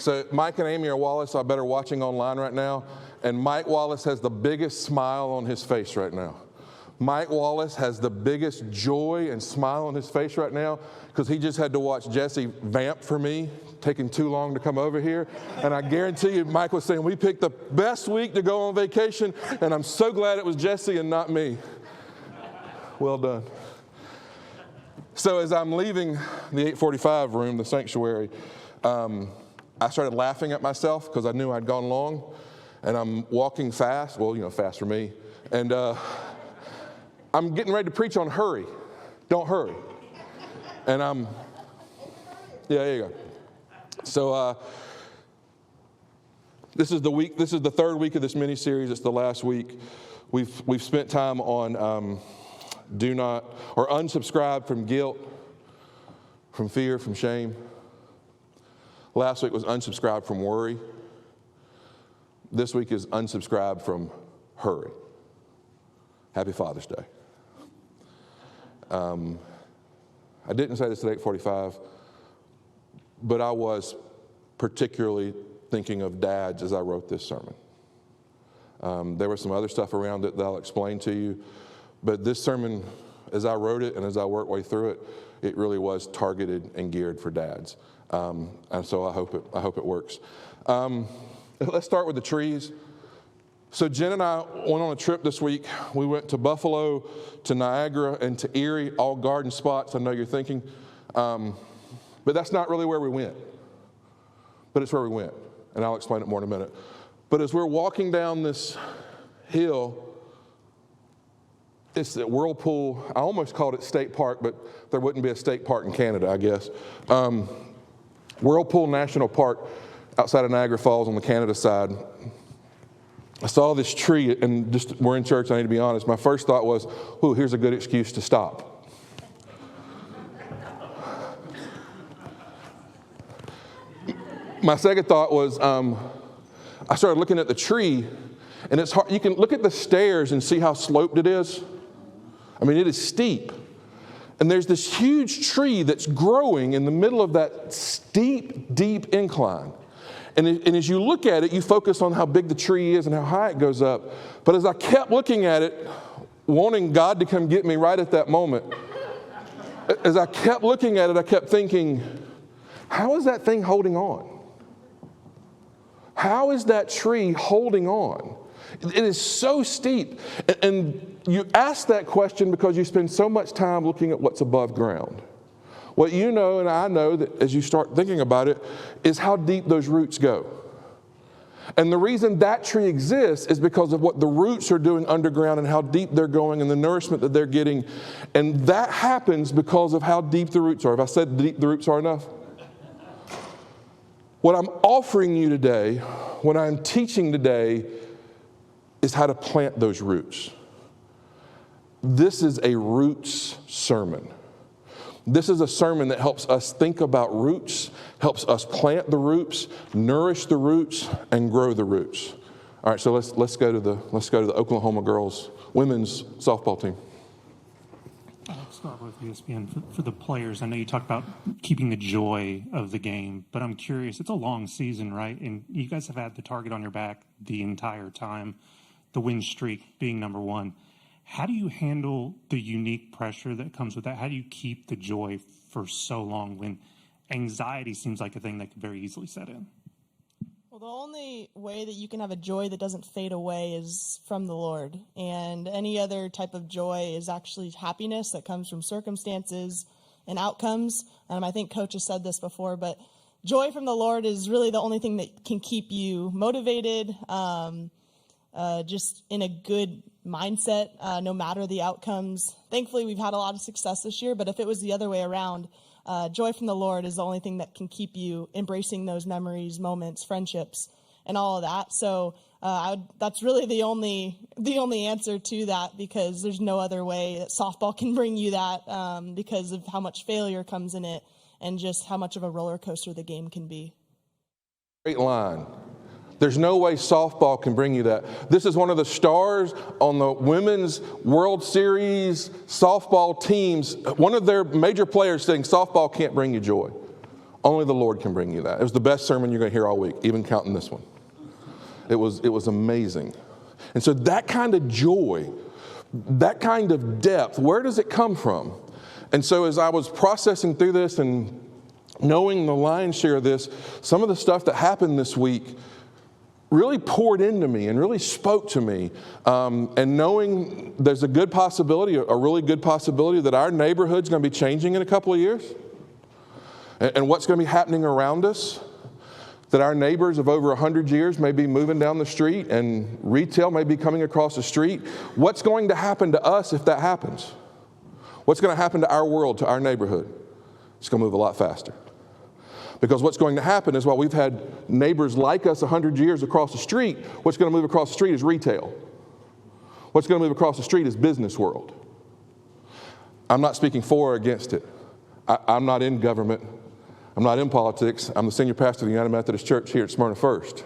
So Mike and Amy are Wallace, I bet, are watching online right now. And Mike Wallace has the biggest smile on his face right now. Mike Wallace has the biggest joy and smile on his face right now because he just had to watch Jesse vamp for me, taking too long to come over here. And I guarantee you, Mike was saying, we picked the best week to go on vacation, and I'm so glad it was Jesse and not me. Well done. So as I'm leaving the 845 room, the sanctuary, I started laughing at myself because I knew I'd gone long. And I'm walking fast, well, fast for me. And I'm getting ready to preach on hurry. Don't hurry. And there you go. So this is the third week of this mini-series. It's the last week. We've spent time on do not, or unsubscribe from guilt, from fear, from shame. Last week was unsubscribe from worry. This week is unsubscribe from hurry. Happy Father's Day. I didn't say this at 8:45, but I was particularly thinking of dads as I wrote this sermon. There was some other stuff around it that I'll explain to you, but this sermon, as I wrote it and as I worked my way through it, it really was targeted and geared for dads. And so I hope it works. Let's start with the trees. So Jen and I went on a trip this week. We went to Buffalo, to Niagara, and to Erie, all garden spots. I know you're thinking. But that's not really where we went. But it's where we went. And I'll explain it more in a minute. But as we're walking down this hill, it's at Whirlpool. I almost called it State Park, but there wouldn't be a state park in Canada, I guess. Whirlpool National Park outside of Niagara Falls on the Canada side. I saw this tree, and just we're in church, I need to be honest. My first thought was, ooh, here's a good excuse to stop. My second thought was, I started looking at the tree, and it's hard. You can look at the stairs and see how sloped it is. I mean, it is steep. And there's this huge tree that's growing in the middle of that steep, deep incline. And as you look at it, you focus on how big the tree is and how high it goes up. But as I kept looking at it, wanting God to come get me right at that moment, as I kept looking at it, I kept thinking, how is that thing holding on? How is that tree holding on? It is so steep. And you ask that question because you spend so much time looking at what's above ground. What you know and I know that as you start thinking about it is how deep those roots go. And the reason that tree exists is because of what the roots are doing underground and how deep they're going and the nourishment that they're getting. And that happens because of how deep the roots are. Have I said deep the roots are enough? What I'm offering you today, what I'm teaching today, is how to plant those roots. This is a roots sermon. This is a sermon that helps us think about roots, helps us plant the roots, nourish the roots, and grow the roots. All right, so let's go to the Oklahoma girls women's softball team. I'll start with ESPN for the players. I know you talked about keeping the joy of the game, but I'm curious. It's a long season, right? And you guys have had the target on your back the entire time. The win streak being number one. How do you handle the unique pressure that comes with that? How do you keep the joy for so long when anxiety seems like a thing that could very easily set in? Well, the only way that you can have a joy that doesn't fade away is from the Lord. And any other type of joy is actually happiness that comes from circumstances and outcomes. I think Coach has said this before, but joy from the Lord is really the only thing that can keep you motivated, just in a good mindset, no matter the outcomes. Thankfully, we've had a lot of success this year, but if it was the other way around, joy from the Lord is the only thing that can keep you embracing those memories, moments, friendships, and all of that. So that's really the only answer to that, because there's no other way that softball can bring you that, because of how much failure comes in it and just how much of a roller coaster the game can be. Great line. There's no way softball can bring you that. This is one of the stars on the Women's World Series softball teams. One of their major players saying softball can't bring you joy. Only the Lord can bring you that. It was the best sermon you're going to hear all week, even counting this one. It was amazing. And so that kind of joy, that kind of depth, where does it come from? And so as I was processing through this and knowing the lion's share of this, some of the stuff that happened this week really poured into me and really spoke to me. And knowing there's a good possibility, a really good possibility that our neighborhood's going to be changing in a couple of years. And what's going to be happening around us, that our neighbors of over 100 years may be moving down the street and retail may be coming across the street. What's going to happen to us if that happens? What's going to happen to our world, to our neighborhood? It's going to move a lot faster. Because what's going to happen is while we've had neighbors like us 100 years across the street, what's going to move across the street is retail. What's going to move across the street is business world. I'm not speaking for or against it. I'm not in government. I'm not in politics. I'm the senior pastor of the United Methodist Church here at Smyrna First.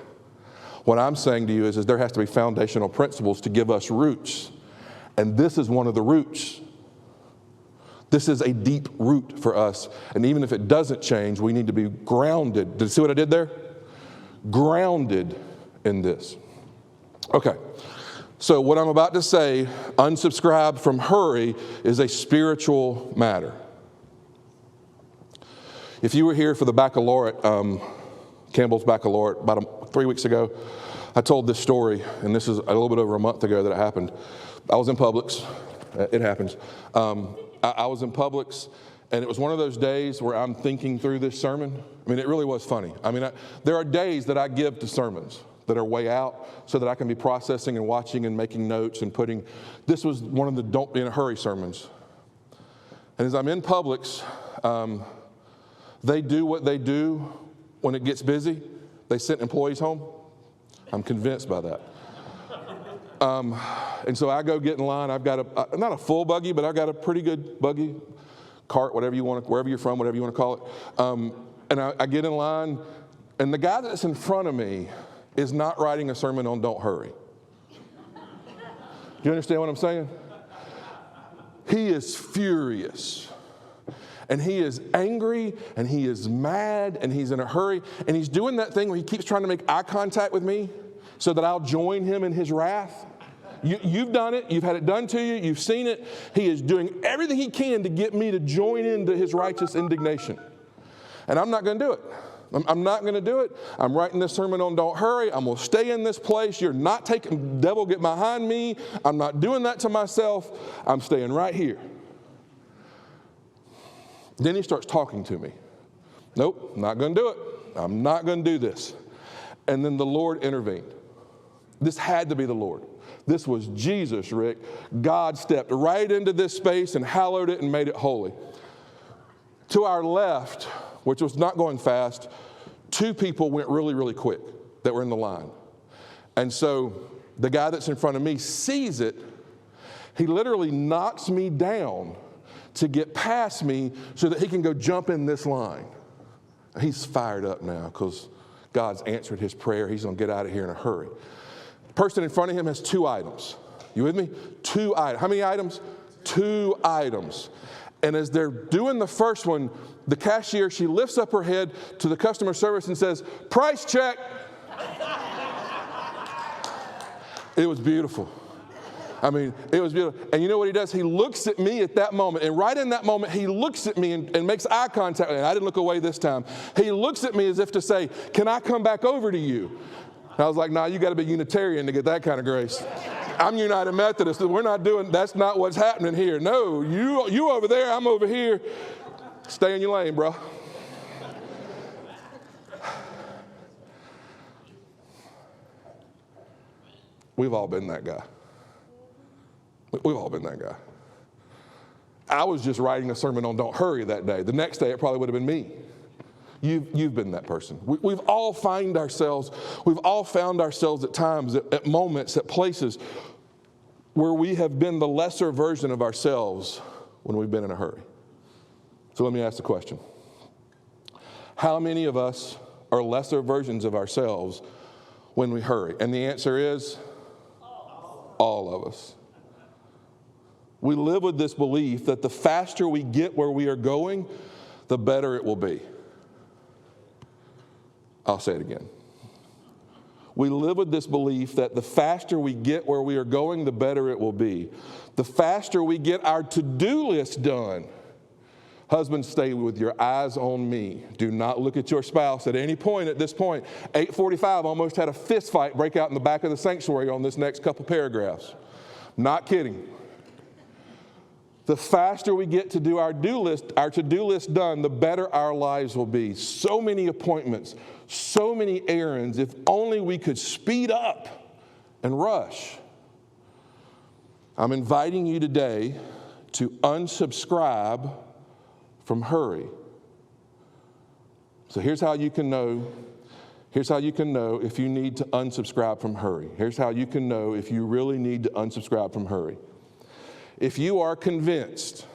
What I'm saying to you is there has to be foundational principles to give us roots. And this is one of the roots. This is a deep root for us. And even if it doesn't change, we need to be grounded. Did you see what I did there? Grounded in this. Okay. So what I'm about to say, unsubscribe from hurry, is a spiritual matter. If you were here for the baccalaureate, Campbell's baccalaureate, about 3 weeks ago, I told this story, and this is a little bit over a month ago that it happened. I was in Publix. It happens. I was in Publix, and it was one of those days where I'm thinking through this sermon. I mean, it really was funny. I mean, there are days that I give to sermons that are way out so that I can be processing and watching and making notes and putting. This was one of the don't be in a hurry sermons. And as I'm in Publix, they do what they do when it gets busy. They send employees home. I'm convinced by that. And so I go get in line. I've got not a full buggy, but I've got a pretty good buggy, cart, whatever you want, wherever you're from, whatever you want to call it. And I get in line, and the guy that's in front of me is not writing a sermon on don't hurry. Do you understand what I'm saying? He is furious. And he is angry, and he is mad, and he's in a hurry. And he's doing that thing where he keeps trying to make eye contact with me so that I'll join him in his wrath. You've done it. You've had it done to you. You've seen it. He is doing everything he can to get me to join into his righteous indignation. And I'm not going to do it. I'm not going to do it. I'm writing this sermon on don't hurry. I'm going to stay in this place. You're not taking, devil, get behind me. I'm not doing that to myself. I'm staying right here. Then he starts talking to me. Nope, not going to do it. I'm not going to do this. And then the Lord intervened. This had to be the Lord. This was Jesus, Rick. God stepped right into this space and hallowed it and made it holy. To our left, which was not going fast, two people went really, really quick that were in the line. And so the guy that's in front of me sees it. He literally knocks me down to get past me so that he can go jump in this line. He's fired up now because God's answered his prayer. He's going to get out of here in a hurry. The person in front of him has 2 items. You with me? 2 items. How many items? 2 items. And as they're doing the first one, the cashier, she lifts up her head to the customer service and says, "Price check." It was beautiful. I mean, it was beautiful. And you know what he does? He looks at me at that moment. And right in that moment, he looks at me and makes eye contact. And I didn't look away this time. He looks at me as if to say, "Can I come back over to you?" And I was like, "Nah, you got to be Unitarian to get that kind of grace. I'm United Methodist. We're not doing, that's not what's happening here. No, you over there, I'm over here. Stay in your lane, bro." We've all been that guy. We've all been that guy. I was just writing a sermon on don't hurry that day. The next day, it probably would have been me. You've been that person. We've all found ourselves at times, at moments, at places where we have been the lesser version of ourselves when we've been in a hurry. So let me ask the question. How many of us are lesser versions of ourselves when we hurry? And the answer is all of us. We live with this belief that the faster we get where we are going, the better it will be. I'll say it again. We live with this belief that the faster we get where we are going, the better it will be. The faster we get our to-do list done. Husbands, stay with your eyes on me. Do not look at your spouse at any point at this point. 8:45 almost had a fist fight break out in the back of the sanctuary on this next couple paragraphs. Not kidding. The faster we get to do our to-do list done, the better our lives will be. So many appointments, so many errands. If only we could speed up and rush. I'm inviting you today to unsubscribe from hurry. So here's how you can know. Here's how you can know if you need to unsubscribe from hurry. Here's how you can know if you really need to unsubscribe from hurry. If you are convinced,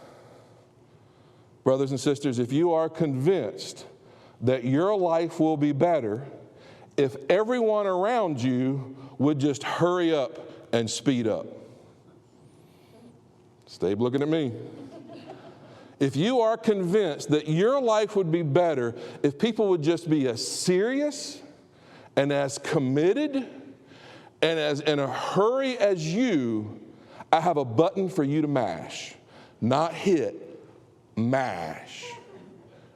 brothers and sisters, if you are convinced that your life will be better if everyone around you would just hurry up and speed up. Stay looking at me. If you are convinced that your life would be better if people would just be as serious and as committed and as in a hurry as you, I have a button for you to mash. Not hit, mash.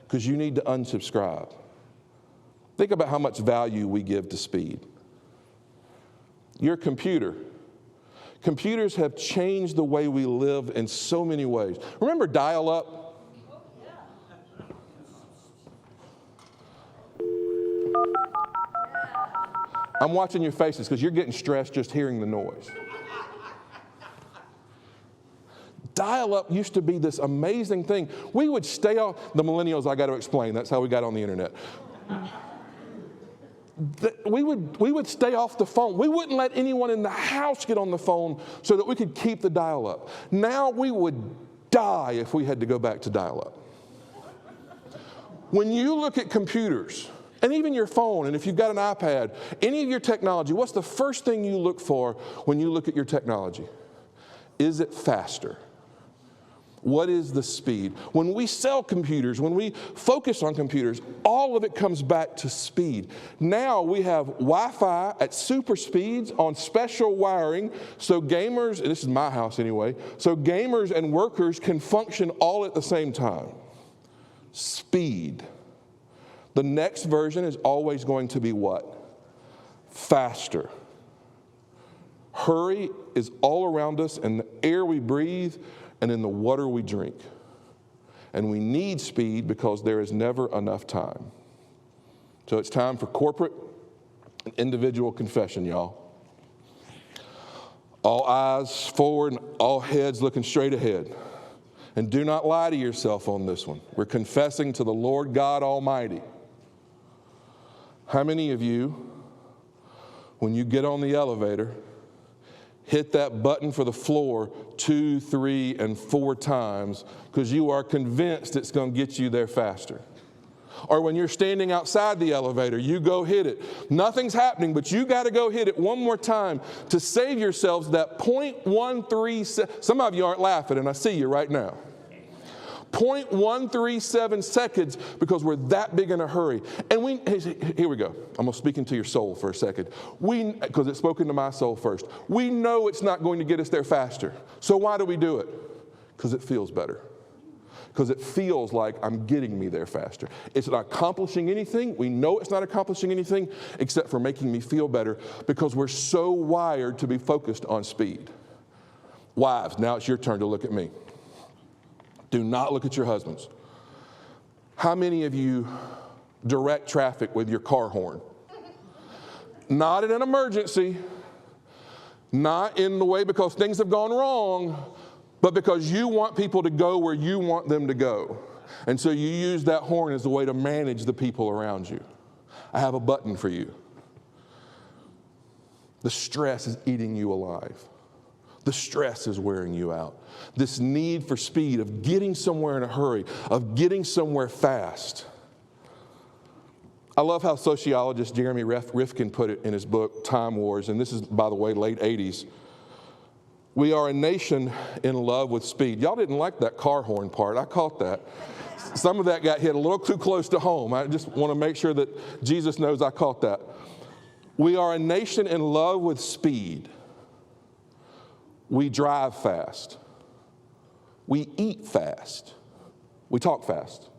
Because you need to unsubscribe. Think about how much value we give to speed. Your computer. Computers have changed the way we live in so many ways. Remember dial-up? I'm watching your faces because you're getting stressed just hearing the noise. Dial-up used to be this amazing thing. We would stay on, the millennials, I got to explain, that's how we got on the internet. We would stay off the phone. We wouldn't let anyone in the house get on the phone so that we could keep the dial-up. Now we would die if we had to go back to dial-up. When you look at computers, and even your phone, and if you've got an iPad, any of your technology, what's the first thing you look for when you look at your technology? Is it faster? What is the speed? When we sell computers, when we focus on computers, all of it comes back to speed. Now we have Wi-Fi at super speeds on special wiring, so gamers, and this is my house anyway, so gamers and workers can function all at the same time. Speed. The next version is always going to be what? Faster. Hurry is all around us in the air we breathe and in the water we drink. And we need speed because there is never enough time. So it's time for corporate and individual confession, y'all. All eyes forward and all heads looking straight ahead. And do not lie to yourself on this one. We're confessing to the Lord God Almighty. How many of you, when you get on the elevator, hit that button for the floor 2, 3, and 4 times because you are convinced it's going to get you there faster? Or when you're standing outside the elevator, you go hit it. Nothing's happening, but you got to go hit it one more time to save yourselves that 0.137. Some of you aren't laughing, and I see you right now. 0.137 seconds because we're that big in a hurry. And here we go. I'm going to speak into your soul for a second. Because it's spoken to my soul first. We know it's not going to get us there faster. So why do we do it? Because it feels better. Because it feels like I'm getting me there faster. It's not accomplishing anything. We know it's not accomplishing anything except for making me feel better because we're so wired to be focused on speed. Wives, now it's your turn to look at me. Do not look at your husbands. How many of you direct traffic with your car horn? Not in an emergency, not in the way because things have gone wrong, but because you want people to go where you want them to go. And so you use that horn as a way to manage the people around you. I have a button for you. The stress is eating you alive. The stress is wearing you out. This need for speed, of getting somewhere in a hurry, of getting somewhere fast. I love how sociologist Jeremy Rifkin put it in his book, Time Wars, and this is, by the way, late 80s. We are a nation in love with speed. Y'all didn't like that car horn part. I caught that. Some of that got hit a little too close to home. I just want to make sure that Jesus knows I caught that. We are a nation in love with speed. We drive fast. We eat fast. We talk fast.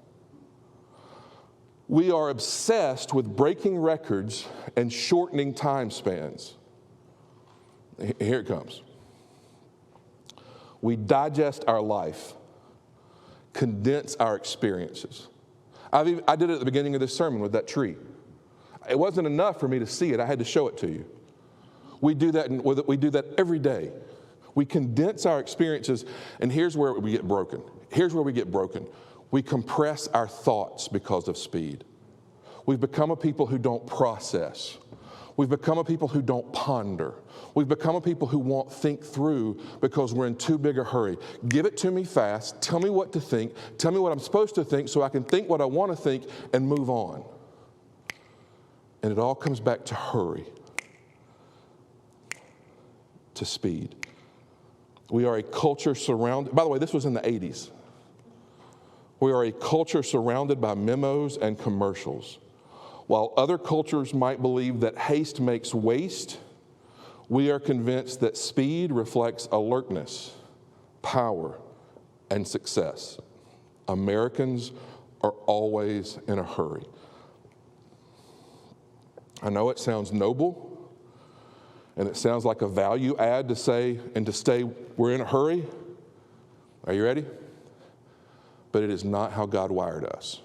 We are obsessed with breaking records and shortening time spans. Here it comes. We digest our life, condense our experiences. I did it at the beginning of this sermon with that tree. It wasn't enough for me to see it. I had to show it to you. We do that every day. We condense our experiences, and here's where we get broken. We compress our thoughts because of speed. We've become a people who don't process. We've become a people who don't ponder. We've become a people who won't think through because we're in too big a hurry. Give it to me fast. Tell me what to think. Tell me what I'm supposed to think so I can think what I want to think and move on. And it all comes back to hurry, to speed. We are a culture surrounded, by the way, this was in the 80s. We are a culture surrounded by memos and commercials. While other cultures might believe that haste makes waste, we are convinced that speed reflects alertness, power, and success. Americans are always in a hurry. I know it sounds noble, and it sounds like a value add to say and to stay, we're in a hurry. Are you ready? But it is not how God wired us.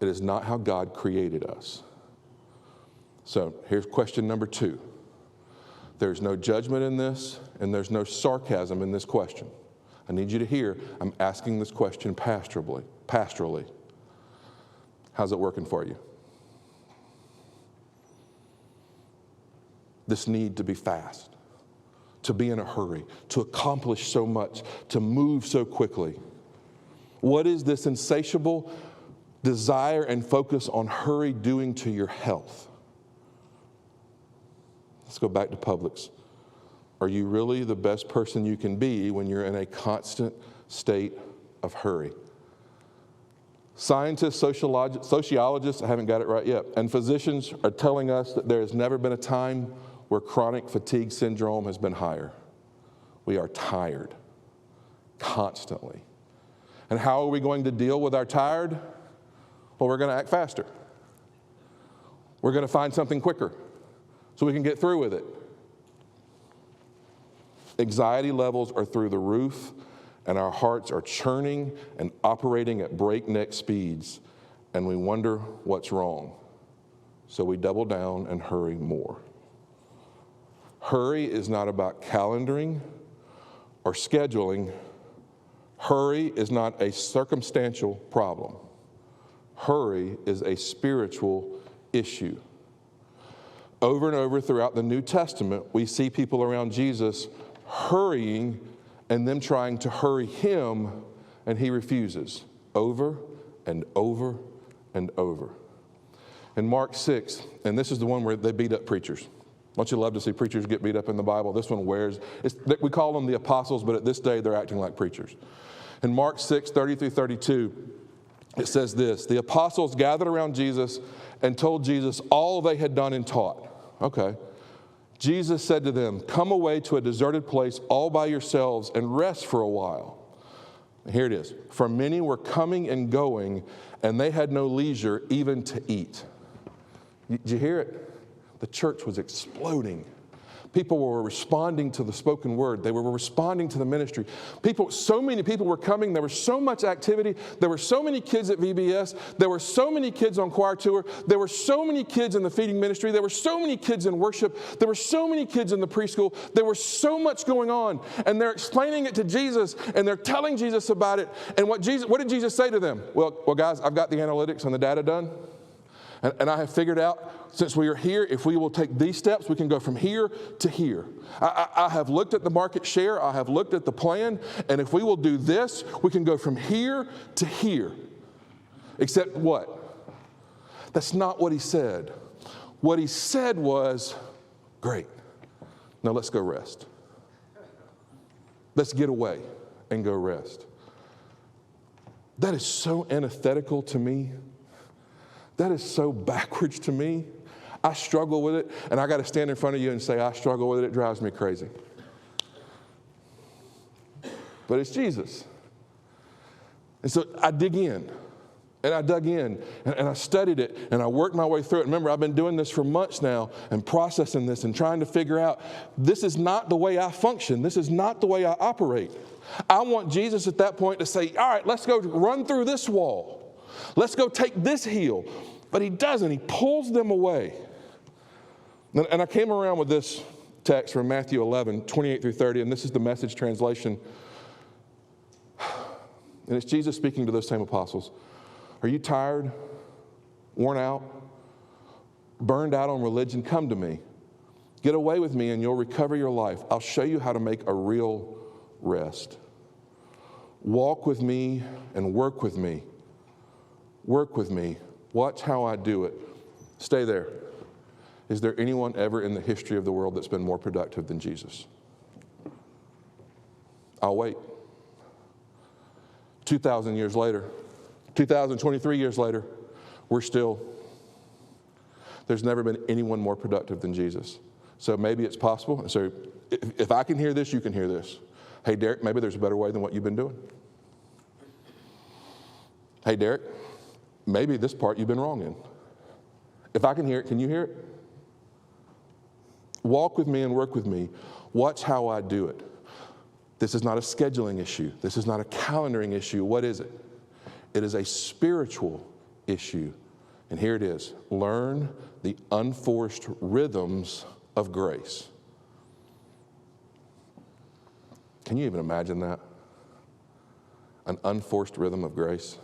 It is not how God created us. So here's question number 2. There's no judgment in this, and there's no sarcasm in this question. I need you to hear, I'm asking this question pastorally. How's it working for you? This need to be fast, to be in a hurry, to accomplish so much, to move so quickly. What is this insatiable desire and focus on hurry doing to your health? Let's go back to Publix. Are you really the best person you can be when you're in a constant state of hurry? Scientists, sociologists, I haven't got it right yet, and physicians are telling us that there has never been a time where chronic fatigue syndrome has been higher. We are tired constantly. And how are we going to deal with our tired? Well, we're going to act faster. We're going to find something quicker so we can get through with it. Anxiety levels are through the roof, and our hearts are churning and operating at breakneck speeds, and we wonder what's wrong. So we double down and hurry more. Hurry is not about calendaring or scheduling. Hurry is not a circumstantial problem. Hurry is a spiritual issue. Over and over throughout the New Testament, we see people around Jesus hurrying and them trying to hurry him, and he refuses over and over and over. In Mark 6, and this is the one where they beat up preachers. Don't you love to see preachers get beat up in the Bible? This one we call them the apostles, but at this day they're acting like preachers. In Mark 6, 30 through 32, it says this: the apostles gathered around Jesus and told Jesus all they had done and taught. Okay. Jesus said to them, "Come away to a deserted place all by yourselves and rest for a while." Here it is. For many were coming and going, and they had no leisure even to eat. Did you hear it? The church was exploding. People were responding to the spoken word. They were responding to the ministry. So many people were coming. There was so much activity. There were so many kids at VBS. There were so many kids on choir tour. There were so many kids in the feeding ministry. There were so many kids in worship. There were so many kids in the preschool. There was so much going on. And they're explaining it to Jesus, and they're telling Jesus about it. And what did Jesus say to them? Well, guys, I've got the analytics and the data done. And I have figured out, since we are here, if we will take these steps, we can go from here to here. I have looked at the market share. I have looked at the plan. And if we will do this, we can go from here to here. Except what? That's not what he said. What he said was, great. Now let's go rest. Let's get away and go rest. That is so antithetical to me. That is so backwards to me. I struggle with it, and I got to stand in front of you and say, I struggle with it. It drives me crazy. But it's Jesus. And so I dig in, and I dug in, and I studied it, and I worked my way through it. Remember, I've been doing this for months now and processing this and trying to figure out, this is not the way I function. This is not the way I operate. I want Jesus at that point to say, all right, let's go run through this wall. Let's go take this hill. But he doesn't. He pulls them away. And I came around with this text from Matthew 11, 28 through 30, and this is the Message translation. And it's Jesus speaking to those same apostles. Are you tired, worn out, burned out on religion? Come to me. Get away with me and you'll recover your life. I'll show you how to make a real rest. Walk with me and work with me. Work with me. Watch how I do it. Stay there. Is there anyone ever in the history of the world that's been more productive than Jesus? I'll wait. 2,000 years later, 2,023 years later, there's never been anyone more productive than Jesus. So maybe it's possible. So if I can hear this, you can hear this. Hey, Derek, maybe there's a better way than what you've been doing. Hey, Derek, maybe this part you've been wrong in. If I can hear it, can you hear it? Walk with me and work with me. Watch how I do it. This is not a scheduling issue. This is not a calendaring issue. What is it? It is a spiritual issue. And here it is. Learn the unforced rhythms of grace. Can you even imagine that? An unforced rhythm of grace.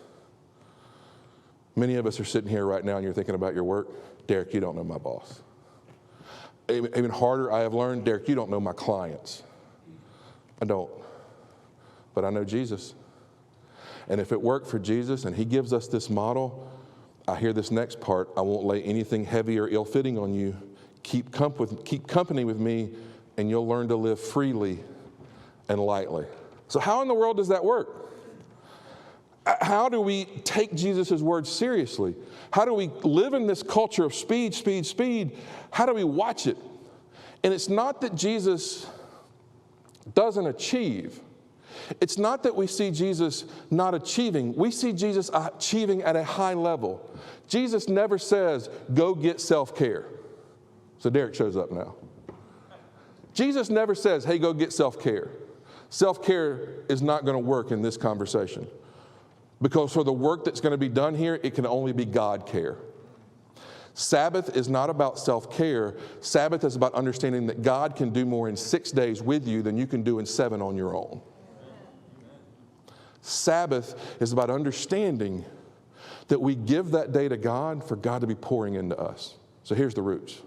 Many of us are sitting here right now and you're thinking about your work. Derek, you don't know my boss. Even harder, I have learned, Derek, you don't know my clients. I don't. But I know Jesus. And if it worked for Jesus and he gives us this model, I hear this next part, I won't lay anything heavy or ill-fitting on you. Keep company with me and you'll learn to live freely and lightly. So how in the world does that work? How do we take Jesus' words seriously? How do we live in this culture of speed, speed, speed? How do we watch it? And it's not that Jesus doesn't achieve. It's not that we see Jesus not achieving. We see Jesus achieving at a high level. Jesus never says, go get self-care. So Derek shows up now. Jesus never says, hey, go get self-care. Self-care is not going to work in this conversation. Because for the work that's going to be done here, it can only be God care. Sabbath is not about self-care. Sabbath is about understanding that God can do more in 6 days with you than you can do in 7 on your own. Sabbath is about understanding that we give that day to God for God to be pouring into us. So here's the roots.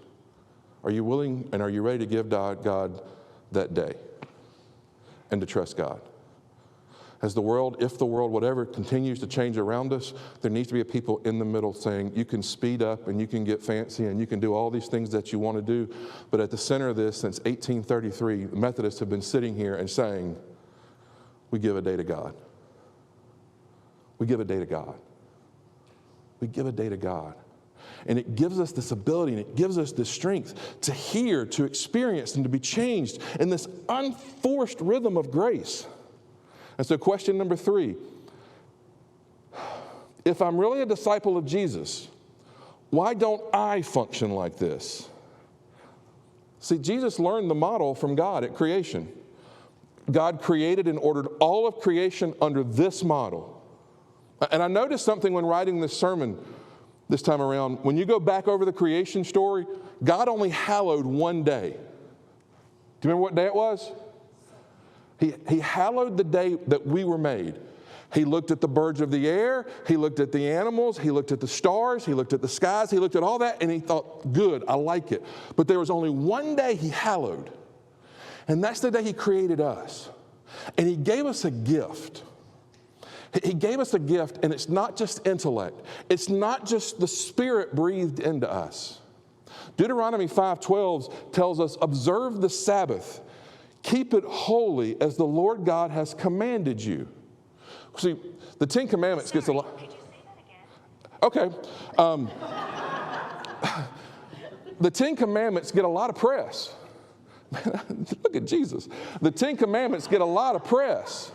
Are you willing and are you ready to give God that day and to trust God? As the world, if the world, whatever, continues to change around us, there needs to be a people in the middle saying, you can speed up and you can get fancy and you can do all these things that you want to do. But at the center of this, since 1833, Methodists have been sitting here and saying, we give a day to God. We give a day to God. We give a day to God. And it gives us this ability and it gives us this strength to hear, to experience, and to be changed in this unforced rhythm of grace. And so question number 3, if I'm really a disciple of Jesus, why don't I function like this? See, Jesus learned the model from God at creation. God created and ordered all of creation under this model. And I noticed something when writing this sermon this time around. When you go back over the creation story, God only hallowed one day. Do you remember what day it was? He hallowed the day that we were made. He looked at the birds of the air. He looked at the animals. He looked at the stars. He looked at the skies. He looked at all that, and he thought, good, I like it. But there was only one day he hallowed, and that's the day he created us. And he gave us a gift. He gave us a gift, and it's not just intellect. It's not just the Spirit breathed into us. Deuteronomy 5:12 tells us, observe the Sabbath. Keep it holy as the Lord God has commanded you. See, the Ten Commandments gets a lot. Could you say that again? Okay. The Ten Commandments get a lot of press. Look at Jesus. The Ten Commandments get a lot of press.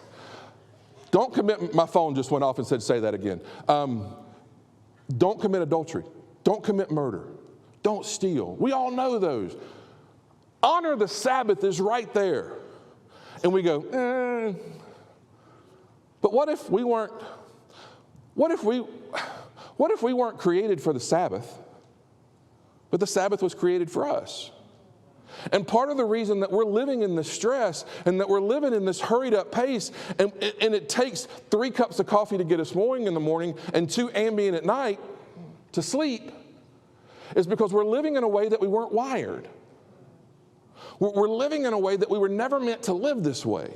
Don't commit, my phone just went off and said, say that again. Don't commit adultery. Don't commit murder. Don't steal. We all know those. Honor the Sabbath is right there. And we go, But what if we weren't created for the Sabbath, but the Sabbath was created for us? And part of the reason that we're living in this stress and that we're living in this hurried up pace, and it takes 3 cups of coffee to get us going in the morning and 2 Ambien at night to sleep, is because we're living in a way that we weren't wired. We're living in a way that we were never meant to live this way.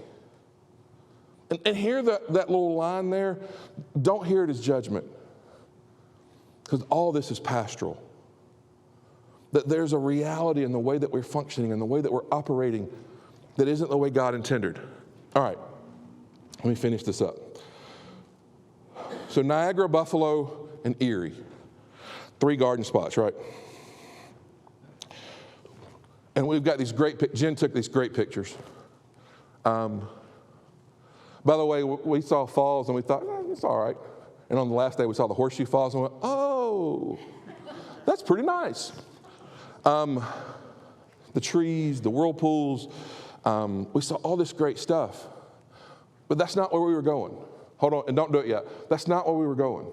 And hear that little line there, don't hear it as judgment, because all this is pastoral. That there's a reality in the way that we're functioning and the way that we're operating that isn't the way God intended. All right, let me finish this up. So Niagara, Buffalo, and Erie. 3 garden spots, right? And we've got these Jen took these great pictures. By the way, we saw falls and we thought, it's all right. And on the last day, we saw the Horseshoe Falls and went, oh, that's pretty nice. The trees, the whirlpools, we saw all this great stuff. But that's not where we were going. Hold on, and don't do it yet. That's not where we were going.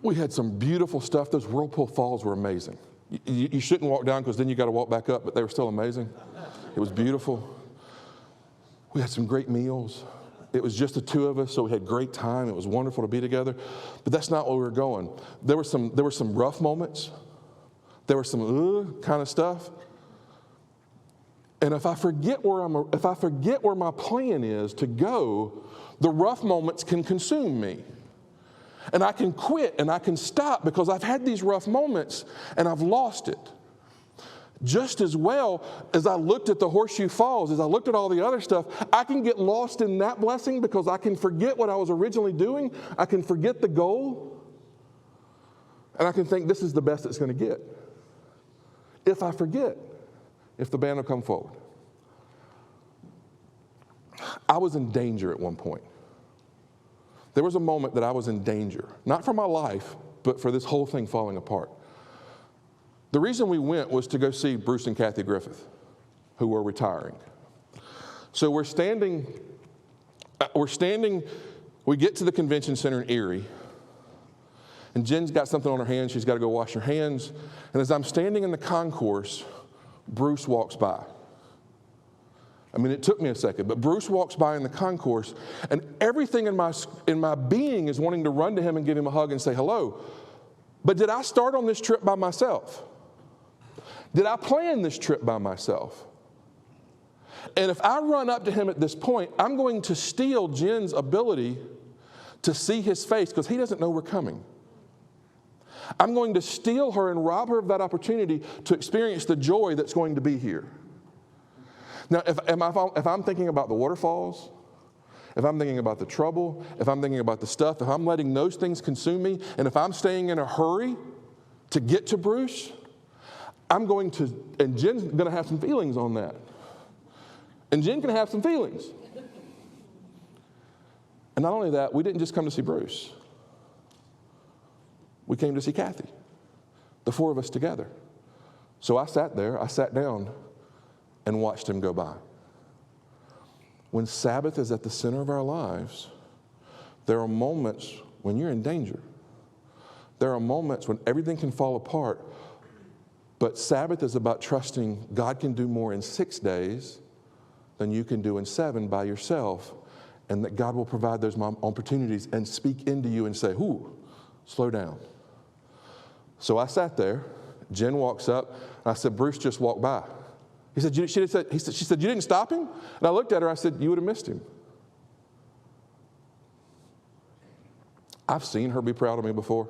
We had some beautiful stuff. Those whirlpool falls were amazing. You shouldn't walk down because then you got to walk back up, but they were still amazing. It was beautiful. We had some great meals. It was just the 2 of us, so we had great time. It was wonderful to be together. But that's not where we were going. There were some rough moments. There was some kind of stuff. And if I forget where my plan is to go, the rough moments can consume me. And I can quit and I can stop because I've had these rough moments and I've lost it. Just as well as I looked at the Horseshoe Falls, as I looked at all the other stuff, I can get lost in that blessing because I can forget what I was originally doing. I can forget the goal. And I can think this is the best it's going to get. If I forget, if the band will come forward. I was in danger at one point. There was a moment that I was in danger, not for my life, but for this whole thing falling apart. The reason we went was to go see Bruce and Kathy Griffith, who were retiring. So we're standing, we get to the convention center in Erie, and Jen's got something on her hands. She's got to go wash her hands. And as I'm standing in the concourse, Bruce walks by. I mean, it took me a second, but Bruce walks by in the concourse, and everything in my being is wanting to run to him and give him a hug and say hello. But did I start on this trip by myself? Did I plan this trip by myself? And if I run up to him at this point, I'm going to steal Jen's ability to see his face because he doesn't know we're coming. I'm going to steal her and rob her of that opportunity to experience the joy that's going to be here. Now, if I'm thinking about the waterfalls, if I'm thinking about the trouble, if I'm thinking about the stuff, if I'm letting those things consume me, and if I'm staying in a hurry to get to Bruce, and Jen's going to have some feelings on that. And Jen can have some feelings. And not only that, we didn't just come to see Bruce. We came to see Kathy, the 4 of us together. So I sat down, and watched him go by. When Sabbath is at the center of our lives, there are moments when you're in danger. There are moments when everything can fall apart, but Sabbath is about trusting God can do more in 6 days than you can do in 7 by yourself, and that God will provide those opportunities and speak into you and say, ooh, slow down. So I sat there, Jen walks up, and I said, Bruce just walked by. She said, you didn't stop him? And I looked at her, I said, you would have missed him. I've seen her be proud of me before.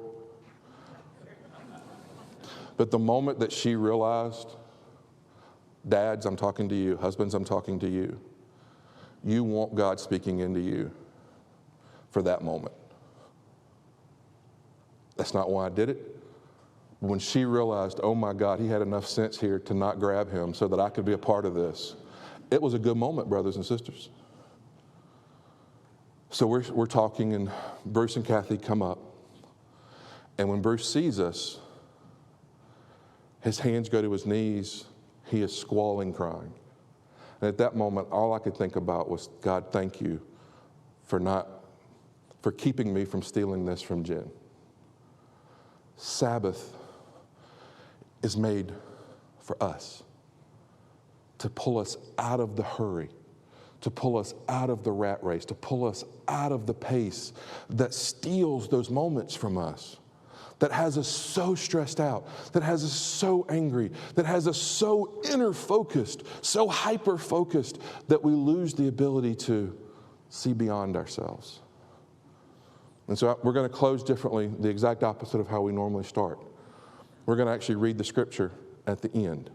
But the moment that she realized Dads, I'm talking to you. Husbands, I'm talking to you. You want God speaking into you for that moment. That's not why I did it. When she realized, oh my God, he had enough sense here to not grab him so that I could be a part of this. It was a good moment, brothers and sisters. So we're talking, and Bruce and Kathy come up. And when Bruce sees us, his hands go to his knees. He is squalling, crying. And at that moment, all I could think about was, God, thank you for keeping me from stealing this from Jen. Sabbath is made for us, to pull us out of the hurry, to pull us out of the rat race, to pull us out of the pace that steals those moments from us, that has us so stressed out, that has us so angry, that has us so inner focused, so hyper focused that we lose the ability to see beyond ourselves. And so we're going to close differently, the exact opposite of how we normally start. We're going to actually read the scripture at the end.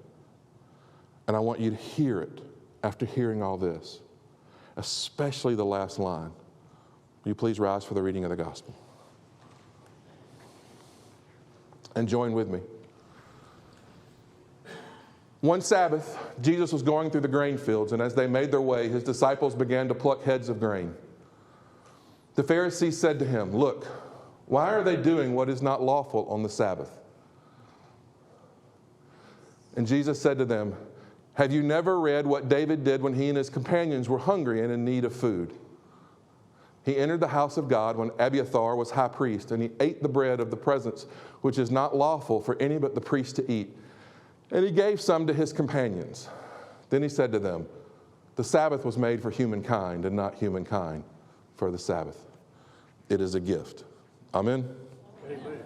And I want you to hear it after hearing all this, especially the last line. Will you please rise for the reading of the gospel? And join with me. One Sabbath, Jesus was going through the grain fields, and as they made their way, his disciples began to pluck heads of grain. The Pharisees said to him, look, why are they doing what is not lawful on the Sabbath? And Jesus said to them, have you never read what David did when he and his companions were hungry and in need of food? He entered the house of God when Abiathar was high priest, and he ate the bread of the presence, which is not lawful for any but the priest to eat. And he gave some to his companions. Then he said to them, the Sabbath was made for humankind, and not humankind for the Sabbath. It is a gift. Amen? Amen.